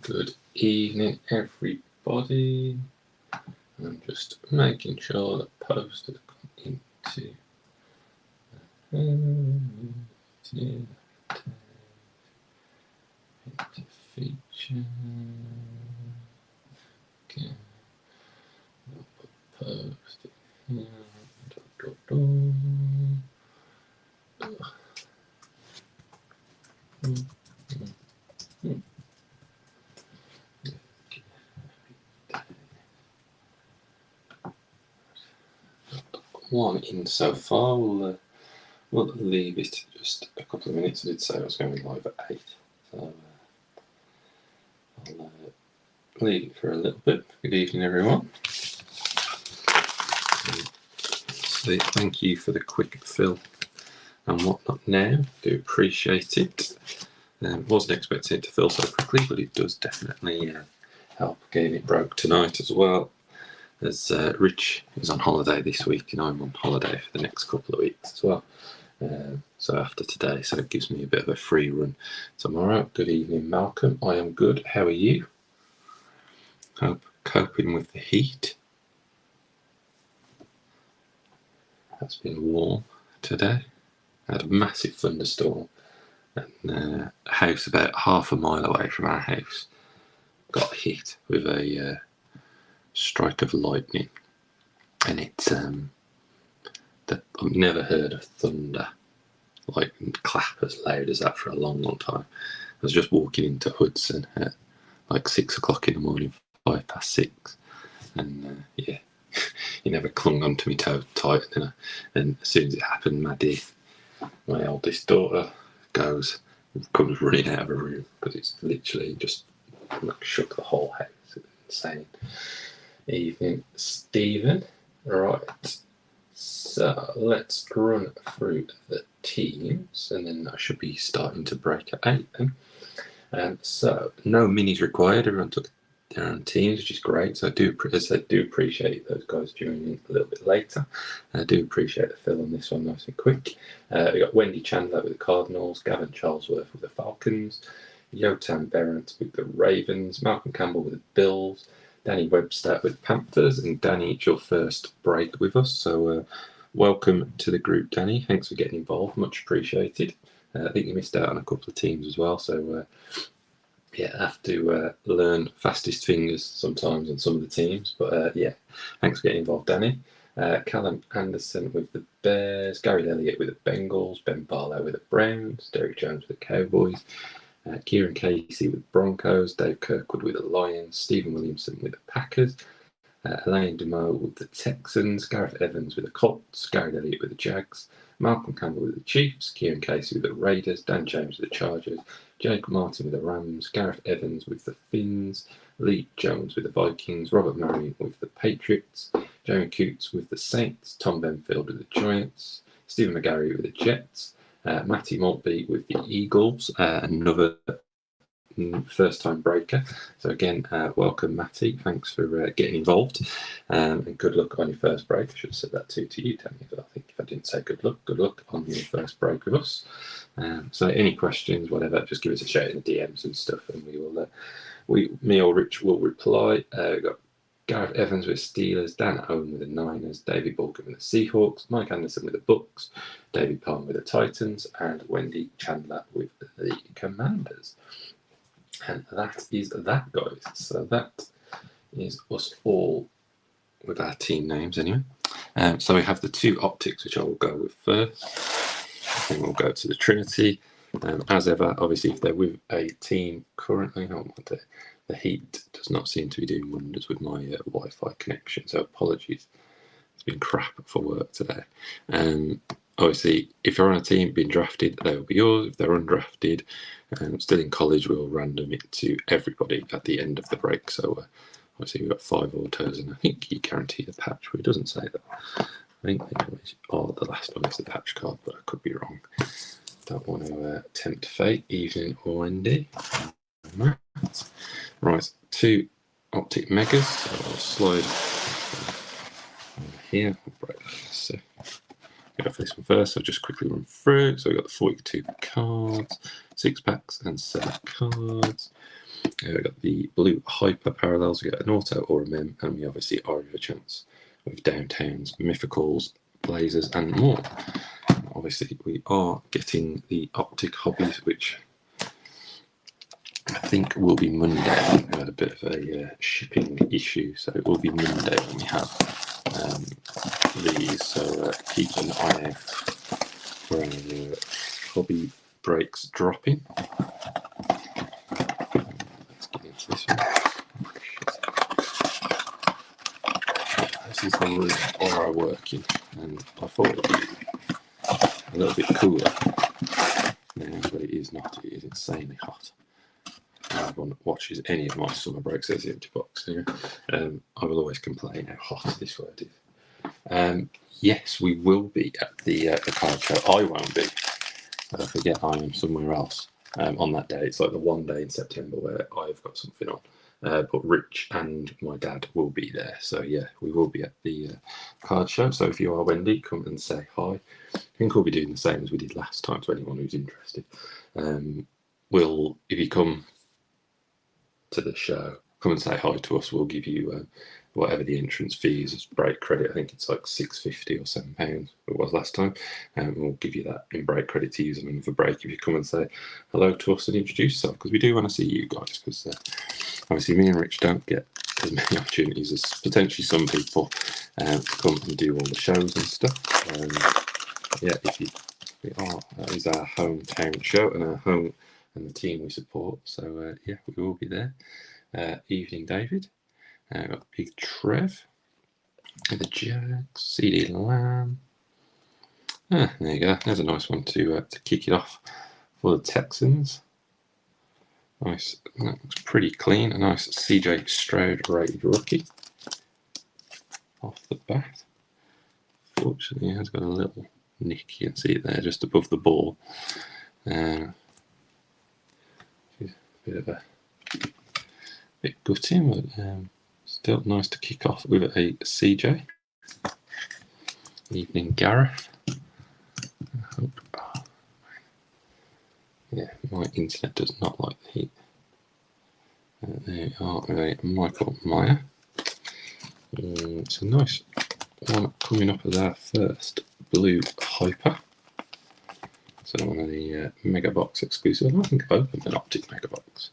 Good evening, everybody. I'm just making sure the post has gone into feature. Okay, I'll put post here. One in so far. We'll leave it just a couple of minutes. I did say I was going live at 8, so I'll leave it for a little bit. Good evening, everyone. So thank you for the quick fill and whatnot now. Do appreciate it. Wasn't expecting it to fill so quickly, but it does definitely help. Again, it broke tonight as well, as Rich is on holiday this week and I'm on holiday for the next couple of weeks as well. So after today, so it gives me a bit of a free run tomorrow. Good evening, Malcolm. I am good. How are you? Hope coping with the heat. It's been warm today. I had a massive thunderstorm, and a house about half a mile away from our house got hit with a strike of lightning, and it's I've never heard of thunder like clap as loud as that for a long, long time. I was just walking into Hudson at like 6 o'clock in the morning, 6:05, and yeah, he never clung onto me toe tight. And as soon as it happened, Maddie, my eldest daughter, comes running out of a room because it's literally just like shook the whole house. It's insane. Evening, Stephen. Right. So let's run through the teams, and then I should be starting to break at 8 then. So no minis required. Everyone took their own teams, which is great. So I do appreciate those guys joining a little bit later. I do appreciate the fill on this one, nice and quick. We got Wendy Chandler with the Cardinals, Gavin Charlesworth with the Falcons, Yotam Berrant with the Ravens, Malcolm Campbell with the Bills, Danny Webster with Panthers, and Danny, it's your first break with us, so welcome to the group, Danny. Thanks for getting involved, much appreciated. I think you missed out on a couple of teams as well, so yeah, I have to learn fastest fingers sometimes on some of the teams, but yeah, thanks for getting involved, Danny. Callum Anderson with the Bears, Gary Elliott with the Bengals, Ben Barlow with the Browns, Derek Jones with the Cowboys, Kieran Casey with the Broncos, Dave Kirkwood with the Lions, Stephen Williamson with the Packers, Elaine DeMoe with the Texans, Gareth Evans with the Colts, Gary Elliott with the Jags, Malcolm Campbell with the Chiefs, Kieran Casey with the Raiders, Dan James with the Chargers, Jake Martin with the Rams, Gareth Evans with the Finns, Lee Jones with the Vikings, Robert Marion with the Patriots, Jeremy Coots with the Saints, Tom Benfield with the Giants, Stephen McGarry with the Jets, Matty Maltby with the Eagles, another first-time breaker. So again, welcome, Matty. Thanks for getting involved, and good luck on your first break. I should have said that to you, Danny. But I think if I didn't say good luck on your first break with us. So any questions, whatever, just give us a shout in the DMs and stuff, and we will. Me or Rich will reply. We've got Gareth Evans with Steelers, Dan Owen with the Niners, David Balkin with the Seahawks, Mike Anderson with the Bucks, David Palmer with the Titans, and Wendy Chandler with the Commanders. And that is that, guys. So that is us all with our team names anyway. So we have the two optics, which I will go with first. Then we'll go to the Trinity. As ever, obviously, if they're with a team currently, the heat does not seem to be doing wonders with my Wi-Fi connection, so apologies. It's been crap for work today. Obviously, if you're on a team being drafted, they will be yours. If they're undrafted, still in college, we'll random it to everybody at the end of the break. So obviously, we've got 5 autos, and I think you guarantee the patch, but it doesn't say that. I think the last one is the patch card, but I could be wrong. Don't want to tempt fate. Evening or Wendy. Right, 2 optic megas. So I'll slide over here. I'll break that. Go for this one first. I'll just quickly run through. So we've got the 42 cards, 6 packs, and 7 cards. We've got the blue hyper parallels. We got an auto or a mem, and we obviously are with a chance with downtowns, mythicals, blazers, and more. Obviously, we are getting the optic hobbies, which I think will be Monday. We had a bit of a shipping issue, so it will be Monday when we have these. So keep an eye out for any hobby breaks dropping. Let's get into this one. This is the Aura working, and I thought it would be a little bit cooler now, but it is not. It is insanely hot. Anyone watches any of my summer breaks, there's the empty box here. I will always complain how hot this word is. Yes, we will be at the card show. I won't be. I forget I am somewhere else on that day. It's like the one day in September where I've got something on. But Rich and my dad will be there. So yeah, we will be at the card show. So if you are Wendy, come and say hi. I think we'll be doing the same as we did last time to anyone who's interested. If you come to the show, come and say hi to us. We'll give you whatever the entrance fee is, break credit. I think it's like £6.50 or £7 it was last time, and we'll give you that in break credit to use them in for break if you come and say hello to us and introduce yourself, because we do want to see you guys, because obviously me and Rich don't get as many opportunities as potentially some people to come and do all the shows and stuff. Yeah, that is our hometown show and our home and the team we support. So yeah, we will be there. Evening, David. Got Big Trev, the Jags, CD Lamb. There you go. There's a nice one to kick it off for the Texans. Nice. That looks pretty clean. A nice CJ Stroud rated rookie off the bat. Fortunately, it has got a little nick. You can see it there, just above the ball. A bit gutting, but still nice to kick off with a CJ. Evening, Gareth. Yeah, my internet does not like the heat. There you are, with a Michael Meyer. It's a nice one coming up as our first blue hyper. So one of the Mega Box exclusive. I don't think I've opened an Optic Mega Box.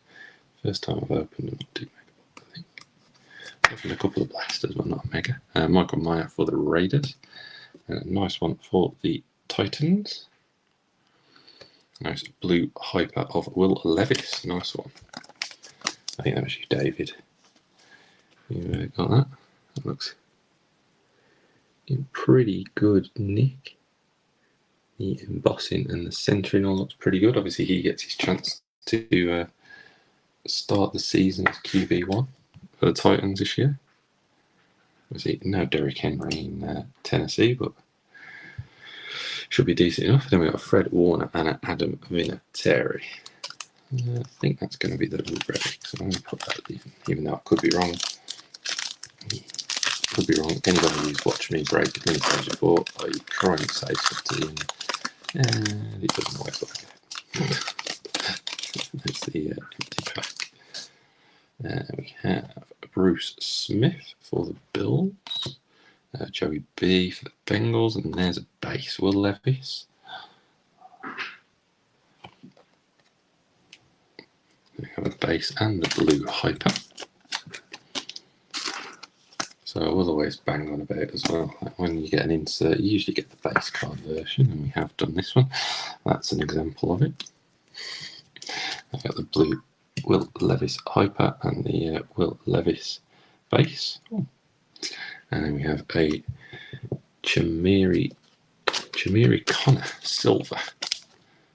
First time I've opened an Optic Mega Box, I think. I've opened a couple of blasters, but not a Mega. Michael Meyer for the Raiders. And a nice one for the Titans. Nice blue hyper of Will Levis. Nice one. I think that was you, David. You got that? That looks in pretty good nick. The embossing and the centering all looks pretty good. Obviously, he gets his chance to start the season as QB1 for the Titans this year. Obviously, no Derrick Henry in Tennessee, but should be decent enough. Then we've got Fred Warner and Adam Vinatieri. I think that's going to be the relic, so I'm going to put that even though I could be wrong. Could be wrong. Anybody who's watched me break many times before, I try and say something, and it doesn't always work out. There's the empty pack. We have Bruce Smith for the Bills. Joey B for the Bengals, and there's a base, Will Levis. We have a base and the blue hyper. So I will always bang on about as well. Like when you get an insert, you usually get the base card version, and we have done this one. That's an example of it. I've got the blue Will Levis hyper and the Will Levis base. Oh. And then we have a Chamiri Connor silver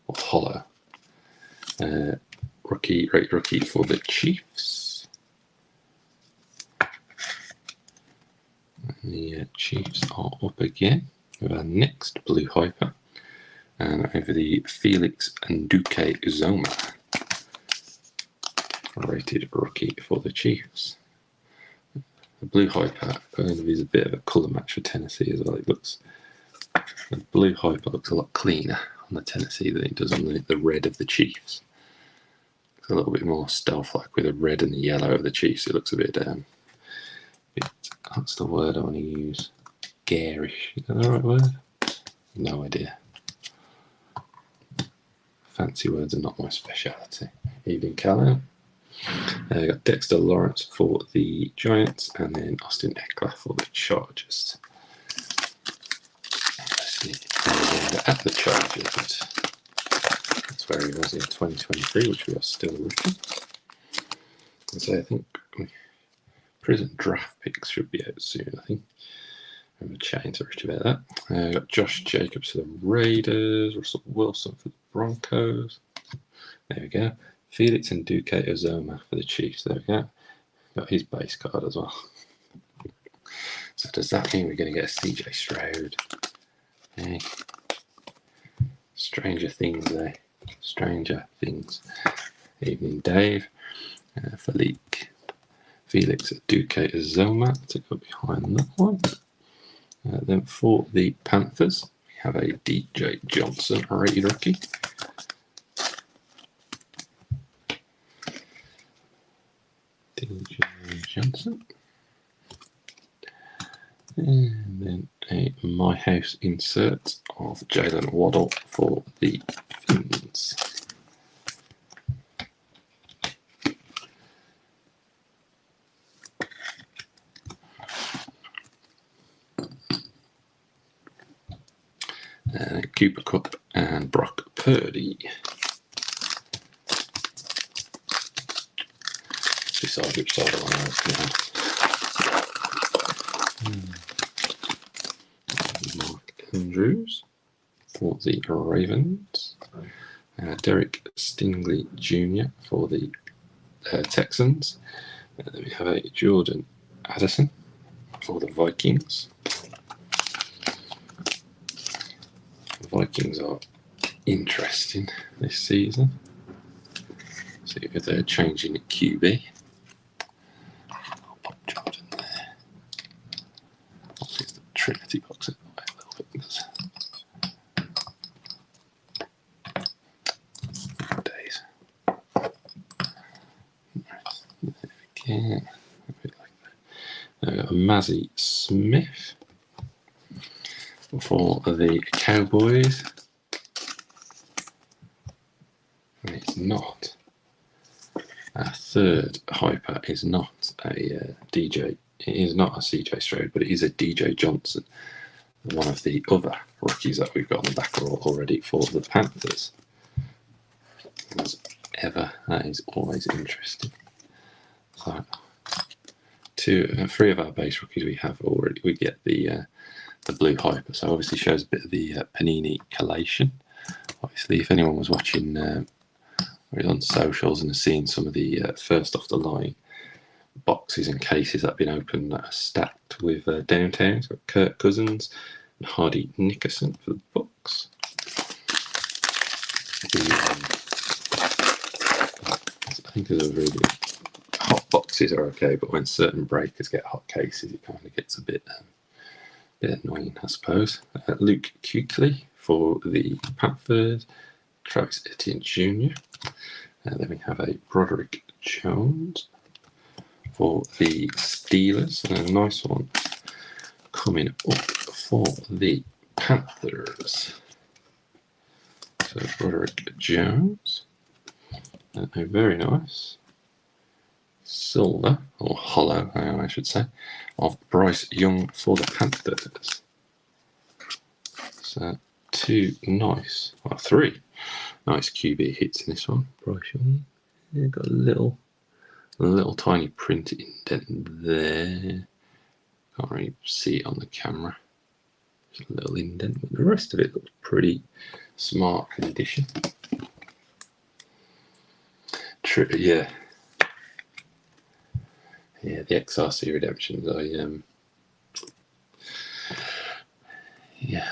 or hollow rookie for the Chiefs. And the Chiefs are up again with our next blue hyper, and over the Felix Nduke Zoma rated rookie for the Chiefs. The blue hyper kind of is a bit of a colour match for Tennessee as well. The blue hyper looks a lot cleaner on the Tennessee than it does on the red of the Chiefs. a little bit more stealth-like with the red and the yellow of the Chiefs. It looks a bit, what's the word I want to use? Garish. Is that the right word? No idea. Fancy words are not my speciality. Evening Callum. We've got Dexter Lawrence for the Giants, and then Austin Eckler for the Chargers. At the Chargers, but that's where he was in 2023, which we are still rookie. So I think prison draft picks should be out soon, I think. I'm chatting to Rich about that. Got Josh Jacobs for the Raiders, Russell Wilson for the Broncos. There we go. Felix and Duque Ozoma for the Chiefs. There we go. Got his base card as well. So does that mean we're going to get a CJ Stroud? Hey. Stranger things there. Stranger things. Evening Dave. Felix Duque Ozoma to go behind that one. Then for the Panthers, we have a DJ Johnson rated rookie. DJ Johnson. And then a My House insert of Jalen Waddle for the Finns. Cooper Kupp and Brock Purdy. Decide which side I want to Mark Andrews for the Ravens. Derek Stingley Jr. for the Texans. Then we have a Jordan Addison for the Vikings. The Vikings are interesting this season. See if they're changing at QB. I'll pop Jordan there. I'll see if the Trinity box it away a little bit. Days. There we go. A bit like that. I've got a Mazzy Smith for the Cowboys. And it's not. Our third hyper is not a DJ. It is not a CJ Stroud, but it is a DJ Johnson, one of the other rookies that we've got on the back row already for the Panthers. As ever, that is always interesting. So, three of our base rookies we have already. We get the blue hyper, so obviously shows a bit of the Panini collation. Obviously, if anyone was watching on socials and has seen some of the first off the line boxes and cases that have been opened that are stacked with Downtowns, got Kirk Cousins and Hardy Nickerson for the Bucks. I think there's a really hot boxes are okay, but when certain breakers get hot cases, it kind of gets a bit annoying, I suppose. Luke Kuechly for the Panthers, Travis Etienne Jr. Then we have a Broderick Jones for the Steelers, and a nice one coming up for the Panthers. So Broderick Jones, a very nice silver, or hollow, I should say, of Bryce Young for the Panthers. So three nice QB hits in this one. Bryce Young, yeah, got a little tiny print indent there. Can't really see it on the camera. Just a little indent, but the rest of it looks pretty smart condition. Yeah, the XRC redemptions. I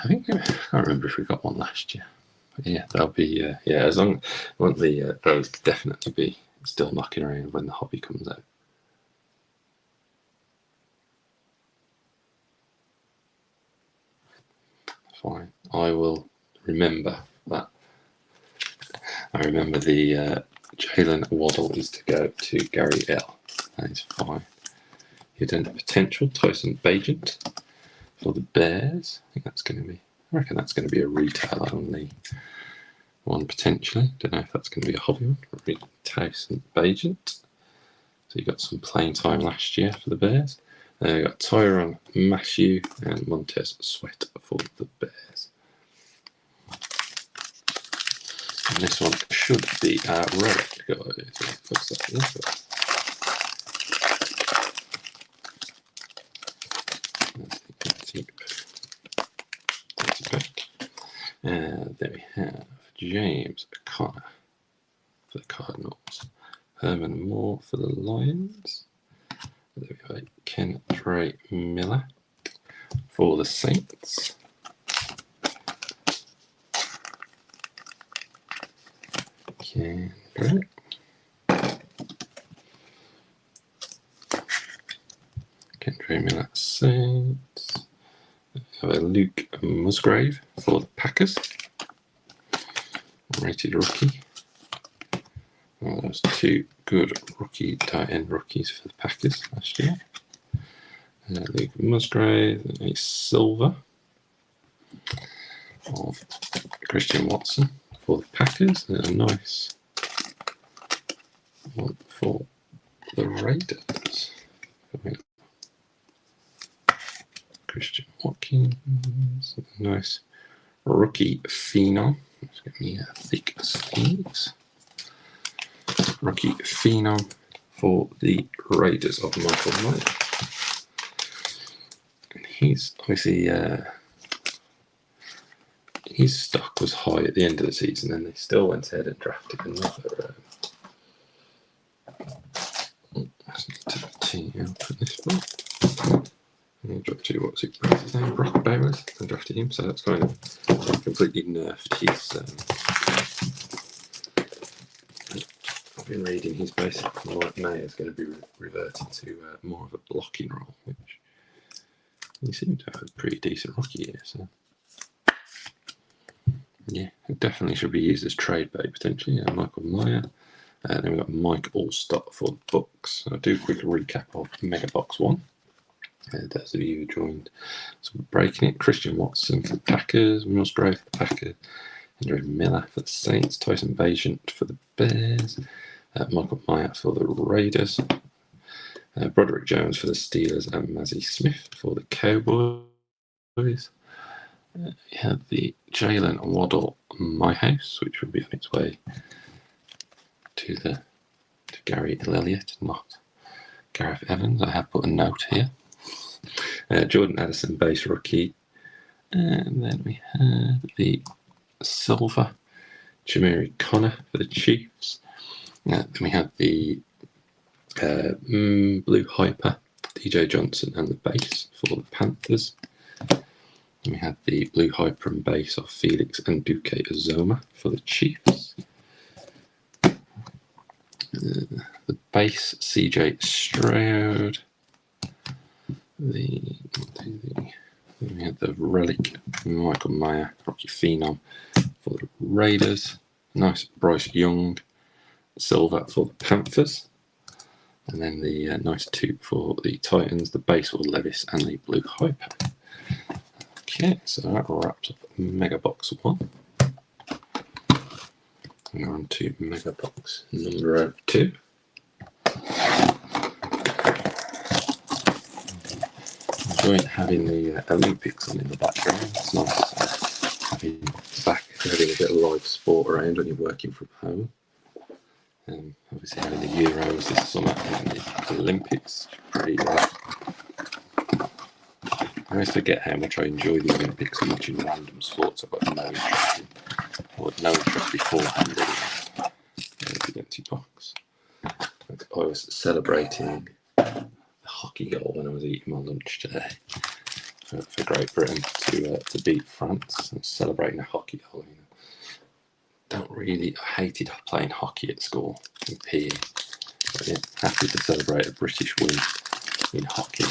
think I can't remember if we got one last year. But yeah, that'll be as long won't the those definitely be still knocking around when the hobby comes out. Fine, I will remember that. I remember the Jalen Waddle is to go to Gary L. That is fine. Hidden Potential, Tyson Bagent for the Bears. I reckon that's going to be a retail only one potentially. Don't know if that's going to be a hobby one. Tyson Bagent. So you got some playing time last year for the Bears. You got Tyron Matthew and Montez Sweat for the Bears. And this one should be a relic, guys. There we have James Conner for the Cardinals, Herman Moore for the Lions. There we go, Ken Trey Miller for the Saints. Ken Trey Miller, Saints. We have a Luke Musgrave for the Packers. Rated rookie. Well, those two good tight end rookies for the Packers last year. Luke Musgrave, a silver of Christian Watson for the Packers, and a nice one for the Raiders. Christian Watkins, nice rookie phenom. Let's get me thick sleeves. Rookie phenom for the Raiders of Michael Myers. And he's obviously his stock was high at the end of the season, and they still went ahead and drafted another. I need to tee out this one. And dropped to what's his name? Brock Bowers. I drafted him, so that's kind of completely nerfed his. I've been reading he's basically like May is going to be reverting to more of a blocking role, which he seemed to have a pretty decent rookie year. So yeah, it definitely should be used as trade bait potentially. Michael Meyer. Then we've got Mike Allstott for the Bucks. I'll do a quick recap of Mega Box 1. Those of you who joined, so we're breaking it. Christian Watson for the Packers, Musgrave for the Packers, Andrew Miller for the Saints, Tyson Bagent for the Bears, Michael Meyer for the Raiders, Broderick Jones for the Steelers, and Mazzie Smith for the Cowboys. We had the Jalen Waddle My House, which will be on its way to Gary Elliott, not Gareth Evans. I have put a note here. Jordan Addison base rookie, and then we had the silver Jameer Connor for the Chiefs. Then we had the blue hyper DJ Johnson and the base for the Panthers. And we had the blue hyper and base of Felix and Duque Azoma for the Chiefs. The base CJ Stroud. We had the relic Michael Meyer, Rocky Phenom for the Raiders. Nice Bryce Young, silver for the Panthers. And then the nice two for the Titans, the baseball Levis and the blue hyper. Okay, so that wraps up Mega Box 1. And we're on to Mega Box number 2. Enjoying having the Olympics on in the background. It's nice having a bit of live sport around when you're working from home. Obviously having the Euros this summer and the Olympics, pretty I always forget how much I enjoy the Olympics and watching random sports I've got no interest in, or no interest beforehand anyway. The empty box. I was celebrating the hockey goal when I was eating my lunch today for Great Britain to beat France. I was celebrating a hockey goal. I hated playing hockey at school in PE. But yeah, happy to celebrate a British win in hockey.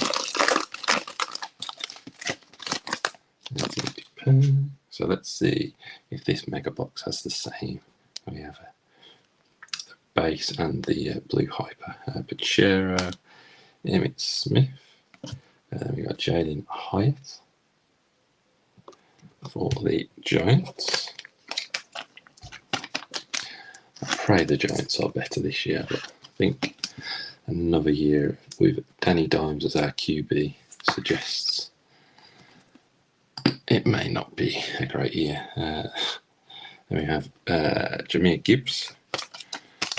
So let's see if this mega box has the same. We have the base and the blue hyper. Pachero, Emmitt Smith. We got Jaden Hyatt for the Giants. I pray the Giants are better this year, but I think another year with Danny Dimes as our QB suggests it may not be a great year. Then we have Jahmyr Gibbs,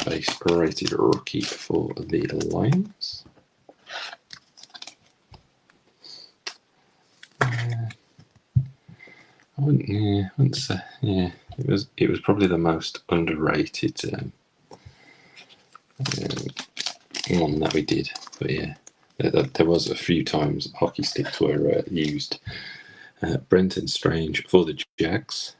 base rated rookie for the Lions. I wouldn't say. Yeah, it was probably the most underrated one that we did. But yeah, there was a few times hockey sticks were used. Brenton Strange for the Jags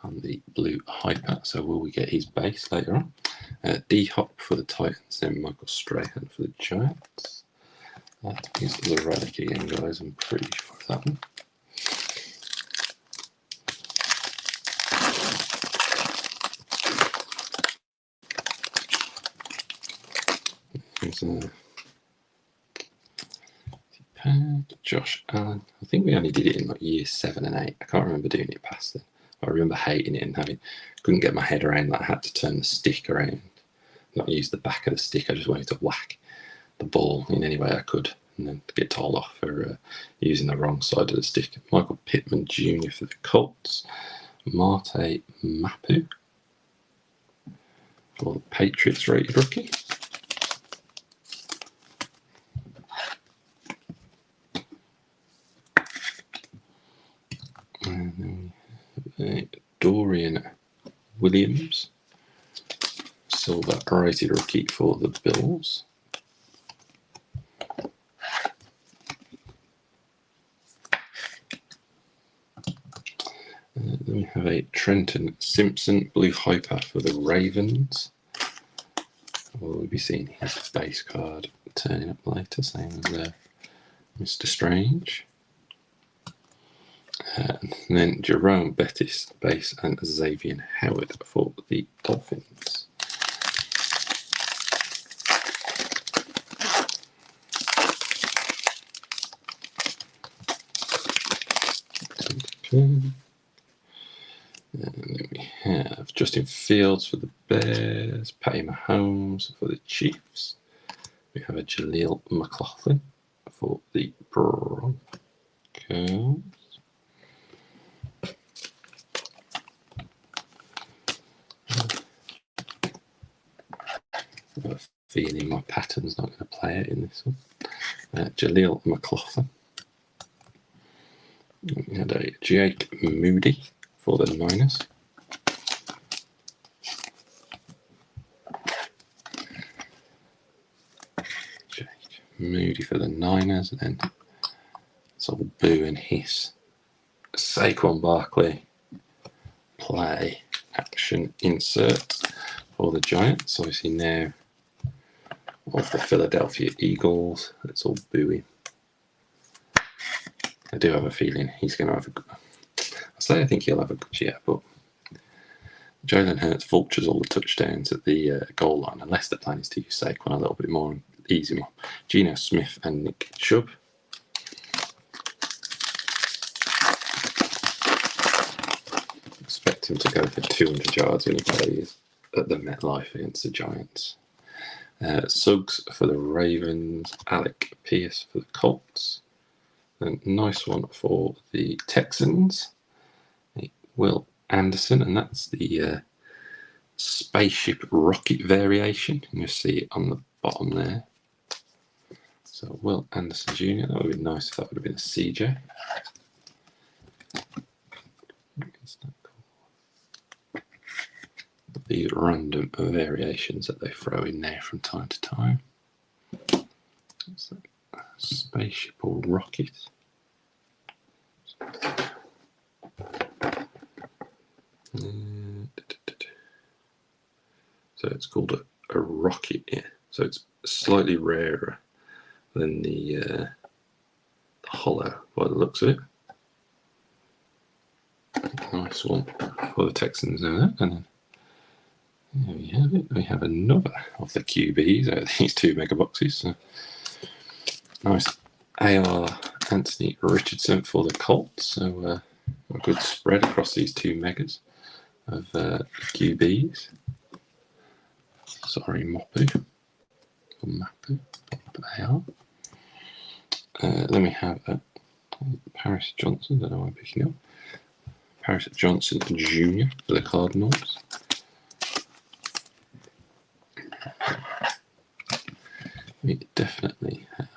on the blue hyper. So will we get his base later on? D-Hop for the Titans, then Michael Strahan for the Giants. That is the relic again, guys. I'm pretty sure of that one. There's Josh Allen. I think we only did it in like year 7 and 8. I can't remember doing it past then. I remember hating it and couldn't get my head around that I had to turn the stick around, not use the back of the stick. I just wanted to whack the ball in any way I could, and then get told off for using the wrong side of the stick. Michael Pittman Jr. for the Colts. Marte Mapu for the Patriots rated rookie. And then we have Dorian Williams, silver rated rookie for the Bills. Then we have a Trenton Simpson blue hyper for the Ravens. We'll be seeing his base card turning up later, same as Mr. Strange. And then Jerome Bettis base and Xavier Howard for the Dolphins. And then we have Justin Fields for the Bears, Patty Mahomes for the Chiefs. We have a Jaleel McLaughlin for the Broncos. I've got a feeling my pattern's not going to play out in this one. Jaleel McLaughlin. We had a Jake Moody for the Niners. Jake Moody for the Niners, and then it's all boo and hiss. Saquon Barkley play action insert for the Giants. Obviously now of the Philadelphia Eagles. It's all booing. I do have a feeling he's going to have a good... I think he'll have a good year, but Jalen Hurts vultures all the touchdowns at the goal line, unless the plan is to use Saquon a little bit more and ease him up. Geno Smith and Nick Chubb. Expect him to go for 200 yards when he plays at the MetLife against the Giants. Suggs for the Ravens, Alec Pierce for the Colts. A nice one for the Texans, Will Anderson, and that's the spaceship rocket variation. You'll see it on the bottom there. So Will Anderson Jr., that would be nice if that would have been a CJ. These random variations that they throw in there from time to time. What's that? Spaceship or rocket. So it's called a rocket, yeah. So it's slightly rarer than the hollow by the looks of it. Nice one. for the Texans know that. And then there we have it. We have another of the QBs out of these 2 mega boxes. So nice AR Anthony Richardson for the Colts. So a good spread across these 2 megas of QBs. Sorry, Mapu. AR. Then we have Paris Johnson. I don't know why I'm picking up. Paris Johnson Jr. for the Cardinals. We definitely have.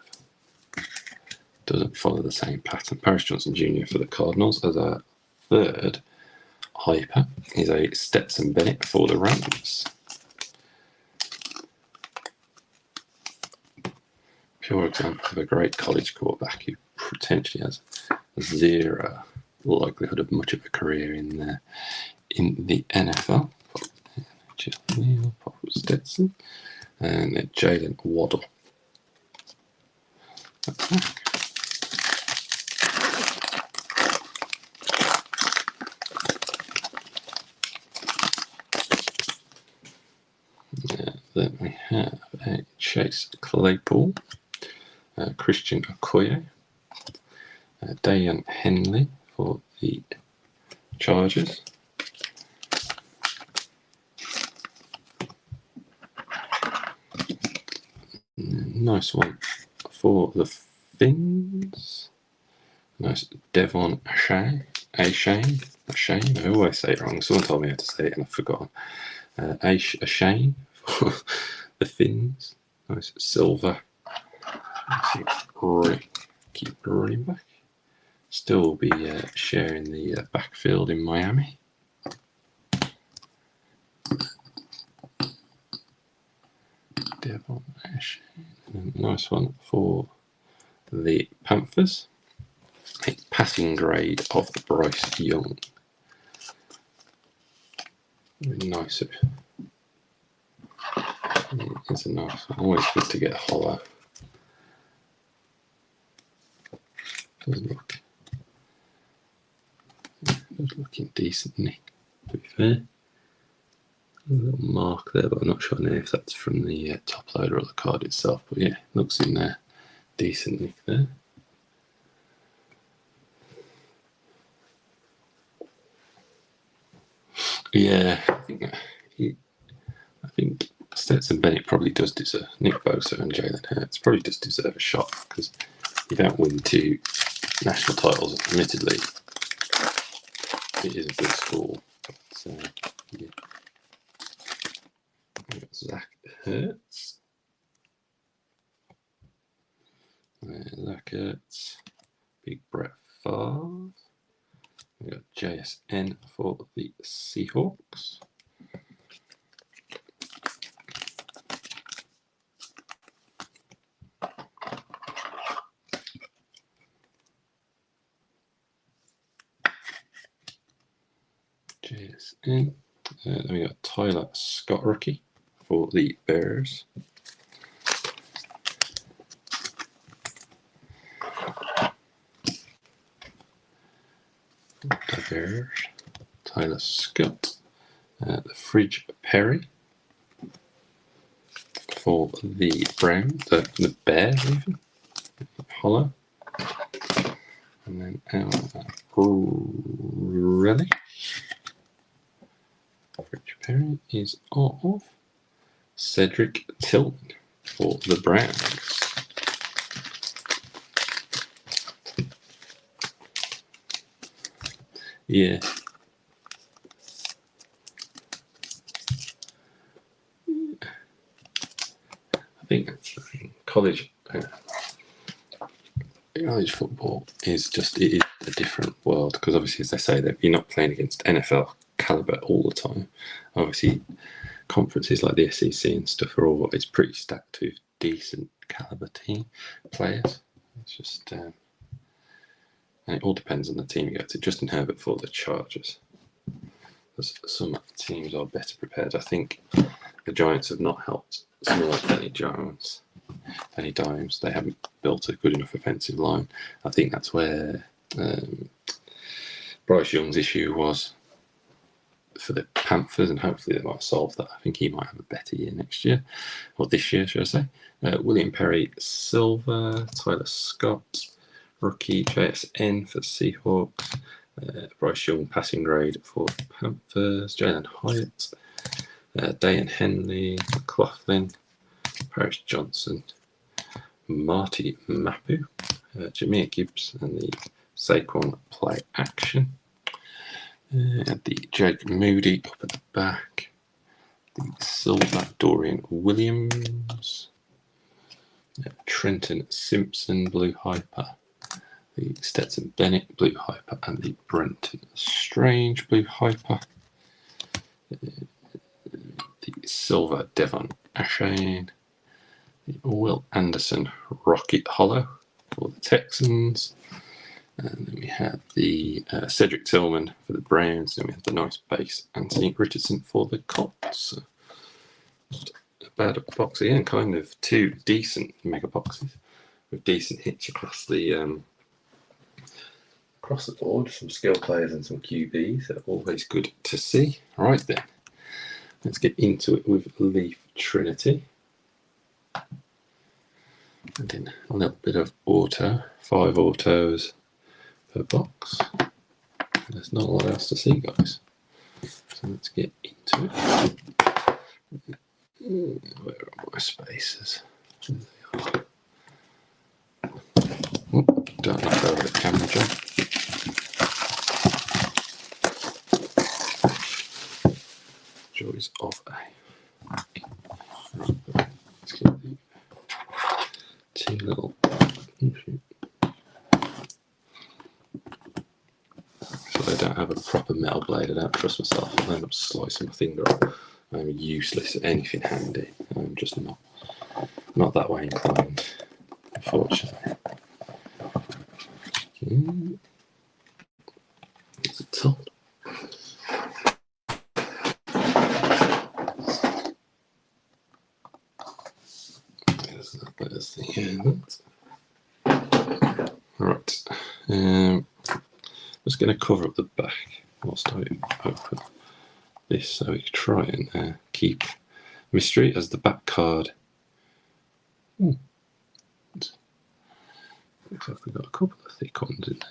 Doesn't follow the same pattern. Paris Johnson Jr. for the Cardinals as our third hyper is a Stetson Bennett for the Rams. Pure example of a great college quarterback who potentially has 0 likelihood of much of a career in the NFL. Pop Stetson and Jalen Waddle. Then we have a Chase Claypool, Christian Okoye, Dayan Henley for the Chargers. Nice one for the Finns. Nice Devon Ashane. I always say it wrong. Someone told me how to say it and I've forgotten. Ashane for the Finns. Nice silver. Keep running back. Still will be sharing the backfield in Miami. Devon Ashane. Nice one for the Panthers. A passing grade of Bryce Young. Nice. It's a nice one. Always good to get a hollow. Does looking decently, to be fair. A little mark there, but I'm not sure if that's from the top loader or the card itself. But yeah, looks in there decently there. Yeah, I think Stetson Bennett probably does deserve, Nick Bosa and Jalen Hurts probably does deserve a shot because you don't win 2 national titles. Admittedly, it is a good school. But, yeah. We've got Zach Ertz. Zach Ertz. Big Brett Favre. We've got JSN for the Seahawks. JSN. Then we got Tyler Scott rookie for the Bears. The Bears. Tyler Scott. The Fridge Perry for the Browns. The Bears even. Hollow. And then really. Fridge Perry is of Cedric Tillman for the Browns. Yeah. I think that's college football is just a different world because obviously, as they say, that you're not playing against NFL caliber all the time. Obviously, conferences like the SEC and stuff are all it's pretty stacked with decent caliber team players. It's just and it all depends on the team you go to. Justin Herbert for the Chargers. Some teams are better prepared. I think the Giants have not helped someone like Danny Dimes. They haven't built a good enough offensive line. I think that's where Bryce Young's issue was. for the Panthers, and hopefully they might solve that. I think he might have a better year next year, or this year, should I say. William Perry, silver. Tyler Scott, rookie. JSN for the Seahawks. Bryce Young, passing grade for the Panthers. Jalen Hyatt, Dayan Henley, McLaughlin, Paris Johnson, Marty Mapu, Jameer Gibbs, and the Saquon play action. And the Jake Moody up at the back. The silver Dorian Williams. Trenton Simpson, blue hyper. The Stetson Bennett, blue hyper. And the Brenton Strange, blue hyper. The silver Devon Ashane. The Will Anderson Rocket Hollow for the Texans. And then we have the Cedric Tillman for the Browns. Then we have the nice base Anthony Richardson for the Colts. Just about a box again, kind of two decent mega boxes with decent hits across the board. Some skill players and some QBs. They're always good to see. All right then, let's get into it with Leaf Trinity. And then a little bit of auto, 5 autos per box. There's not a lot else to see, guys. So let's get into it. Where are my spaces? Oh, don't look over the camera, John. Joys of A. Let's get the 2 little. So I don't have a proper metal blade. I don't trust myself. I'll end up slicing my finger off. I'm useless at anything handy. I'm just not that way inclined, unfortunately. It's a top. There's the end. Alright. I'm just going to cover up the back whilst I open this so we can try and keep mystery as the back card. Looks like we've got a couple of thick ones in there.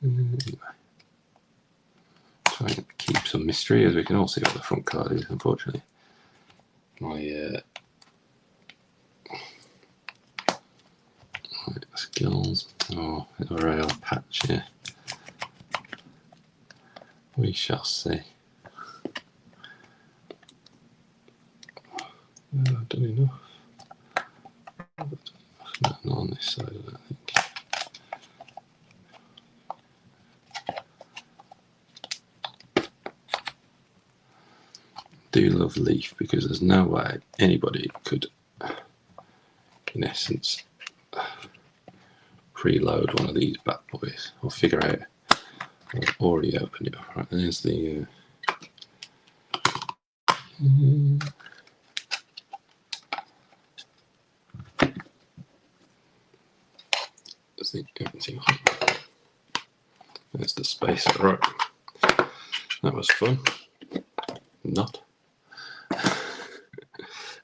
Anyway, try and keep some mystery as we can all see what the front card is, unfortunately. My skills. Oh, a rail patch here. We shall see. I've done enough. Not on this side, I don't think. Do love Leaf because there's no way anybody could, in essence, preload one of these bad boys or figure out. I've already opened it. Right, there's the. There's the everything. There's the space. Right, that was fun. Not.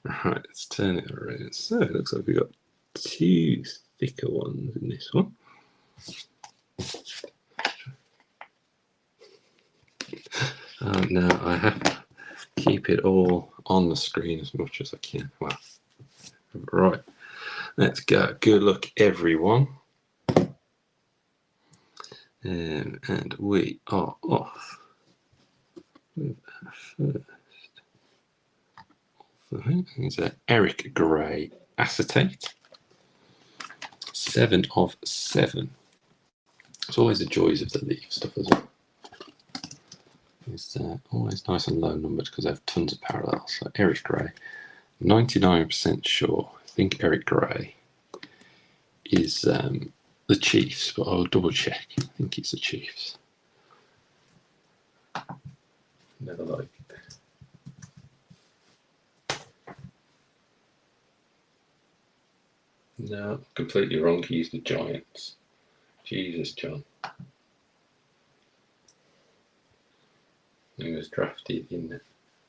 Right, let's turn it around. So it looks like we've got 2 thicker ones in this one. No, I have to keep it all on the screen as much as I can. Wow. Right, let's go. Good luck, everyone. And we are off with our first. It's Eric Gray acetate. 7 of 7. It's always the joys of the Leaf stuff as well. It's always nice and low numbered because they have tons of parallels. So Eric Gray, 99% sure. I think Eric Gray is the Chiefs, but I'll double check. I think it's the Chiefs. Never liked it. No, completely wrong. He's the Giants. Jesus, John. He was drafted in the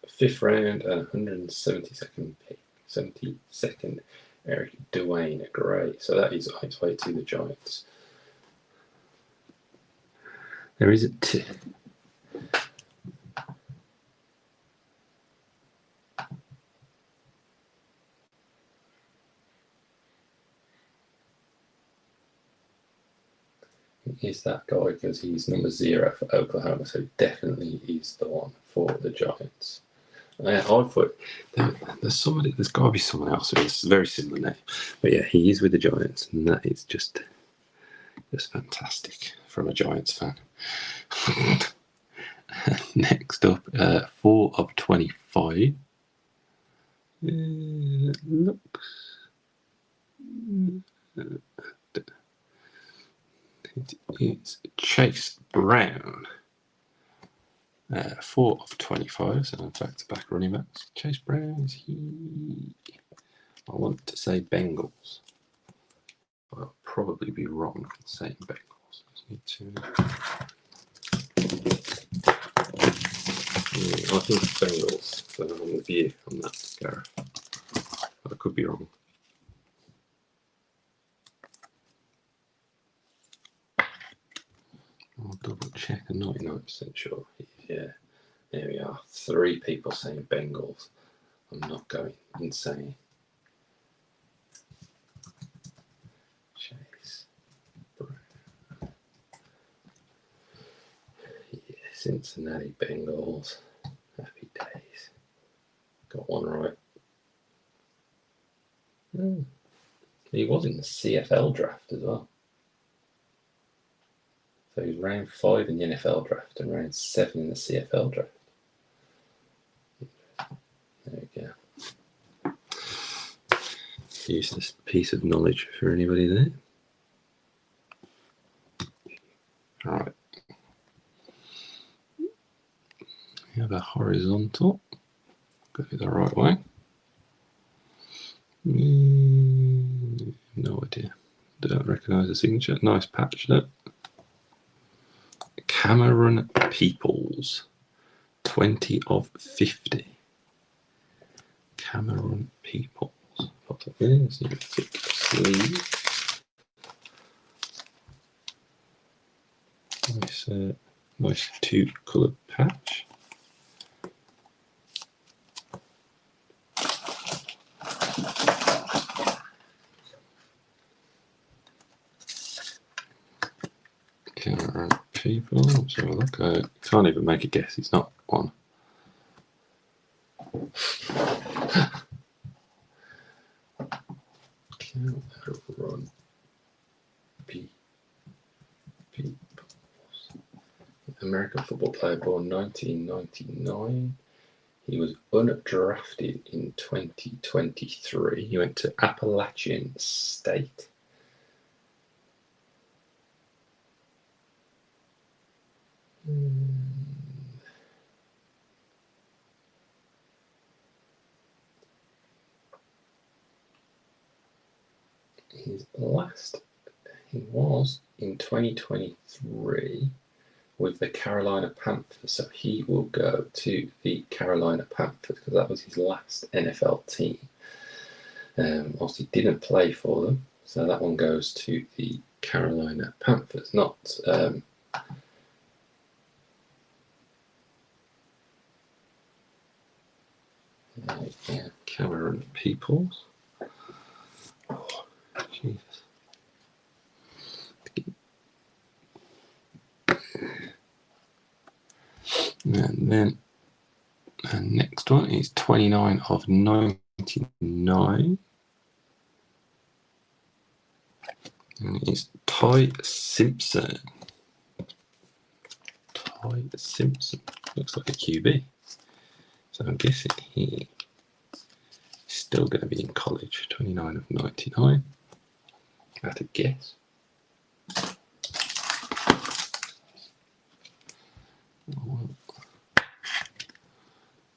5th round and 172nd pick. 72nd, Eric Dwayne Gray. So that is on its way to the Giants. There is a is that guy because he's number 0 for Oklahoma, so definitely is the one for the Giants. I thought there's got to be someone else who is very similar name, but yeah, he is with the Giants, and that is just fantastic from a Giants fan. Next up, 4 of 25. Looks. It's Chase Brown. 4 of 25, so back-to-back running backs. Chase Brown, is he? I want to say Bengals. I'll probably be wrong in saying Bengals. I need to. I think it's Bengals, so I'm with you on that, Gareth. I could be wrong. I'll double check. I'm 99% sure. Yeah, there we are. 3 people saying Bengals. I'm not going insane. Chase Brown. Yeah, Cincinnati Bengals. Happy days. Got one right. He was in the CFL draft as well. So he was round 5 in the NFL draft and round 7 in the CFL draft. There we go. Useless piece of knowledge for anybody there. Alright. We have a horizontal. Got it the right way. No idea. Don't recognise the signature. Nice patch there. Cameron Peoples. 20 of 50. Cameron Peoples. Pop that in. It's a thick sleeve. Nice 2-coloured patch. Cameron Peoples. Let's have a look. I can't even make a guess. It's not one. Cameron Peoples. American football player born 1999. He was undrafted in 2023. He went to Appalachian State. He was in 2023 with the Carolina Panthers, so he will go to the Carolina Panthers because that was his last NFL team. Obviously didn't play for them, so that one goes to the Carolina Panthers, not Cameron Peoples. Oh, Jesus. And then the next one is 29 of 99. And it is Ty Simpson. Ty Simpson. Looks like a QB. So I'm guessing he's still going to be in college. 29 of 99. I have to guess.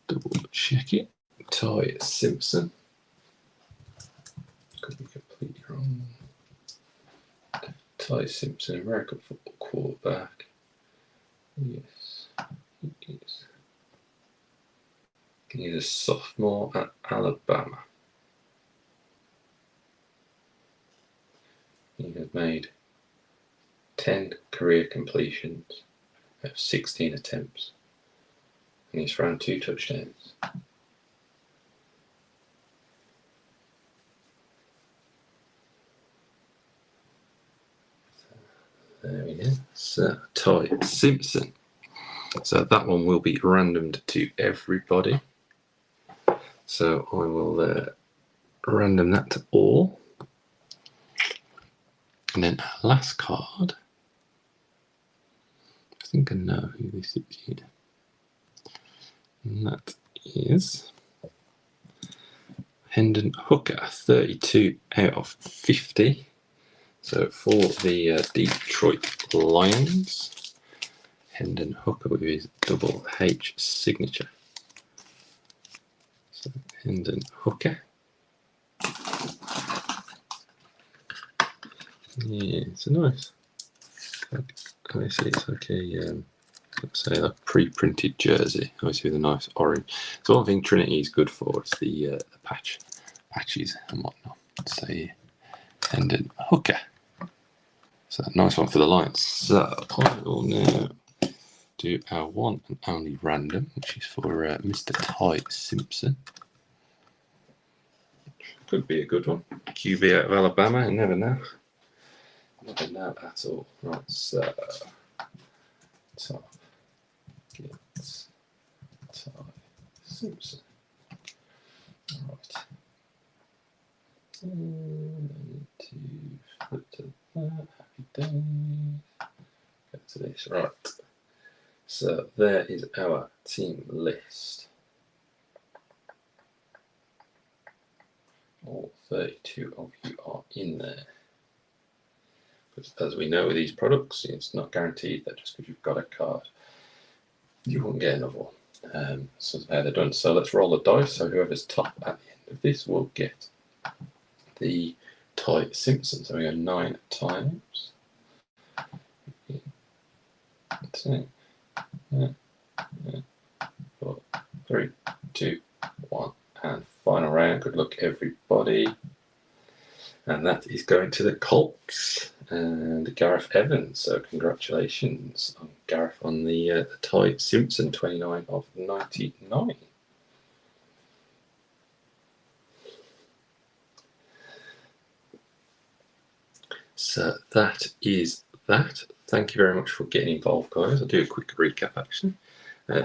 Double check it. Ty Simpson. Could be completely wrong. Ty Simpson, American football quarterback. Yes, he is. He's a sophomore at Alabama. He has made 10 career completions out of 16 attempts, and he's thrown 2 touchdowns. There we go. So, Ty Simpson. So that one will be randomed to everybody. So I will random that to all. And then our last card. I think I know who this is here. And that is Hendon Hooker, 32 out of 50. So for the Detroit Lions, Hendon Hooker with his double H signature. So Hendon Hooker. Yeah, it's a nice. Obviously, it's like a let's say a pre-printed jersey, obviously with a nice orange. So one thing Trinity is good for is the patches and whatnot. So yeah, Hendon Hooker. So nice one for the Lions. So I will now do our one and only random, which is for Mr. Ty Simpson. Could be a good one. QB out of Alabama, you never know. Never know at all. Right, so top gets Ty Simpson. Right. I need to flip to that. Happy days. Go to this. Right. So there is our team list. All 32 of you are in there. Because as we know with these products, it's not guaranteed that just because you've got a card, you won't get another one. So that's how they're done. So let's roll the dice. So whoever's top at the end of this will get the Ty Simpson. So we go 9 times. 2, 4, 3, 2, 1. And final round. Good luck, everybody. And that is going to the Colts and Gareth Evans. So congratulations on Gareth on the Ty Simpson 29 of 99. So that is that. Thank you very much for getting involved, guys. I'll do a quick recap actually.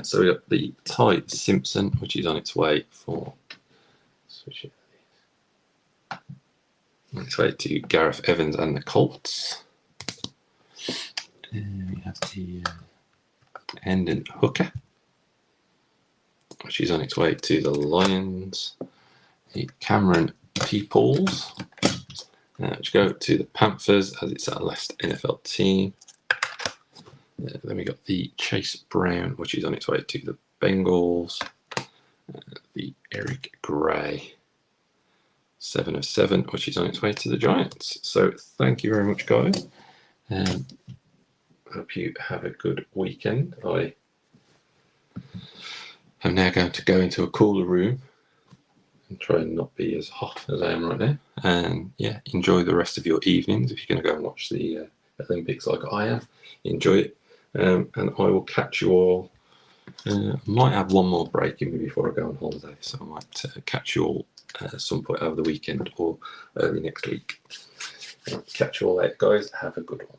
So we got the Ty Simpson, which is on its way for switch it. On its way to Gareth Evans and the Colts. And we have the Hendon Hooker, which is on its way to the Lions. The Cameron Peoples, which go to the Panthers as it's our last NFL team. Then we got the Chase Brown, which is on its way to the Bengals. The Eric Gray, 7 of 7, which is on its way to the Giants. So thank you very much, guys. Hope you have a good weekend. I am now going to go into a cooler room and try and not be as hot as I am right now. And yeah, enjoy the rest of your evenings. If you're going to go and watch the Olympics like I am, enjoy it. And I will catch you all. I might have one more break in me before I go on holiday, so I might catch you all at some point over the weekend or early next week. Catch you all later, guys. Have a good one.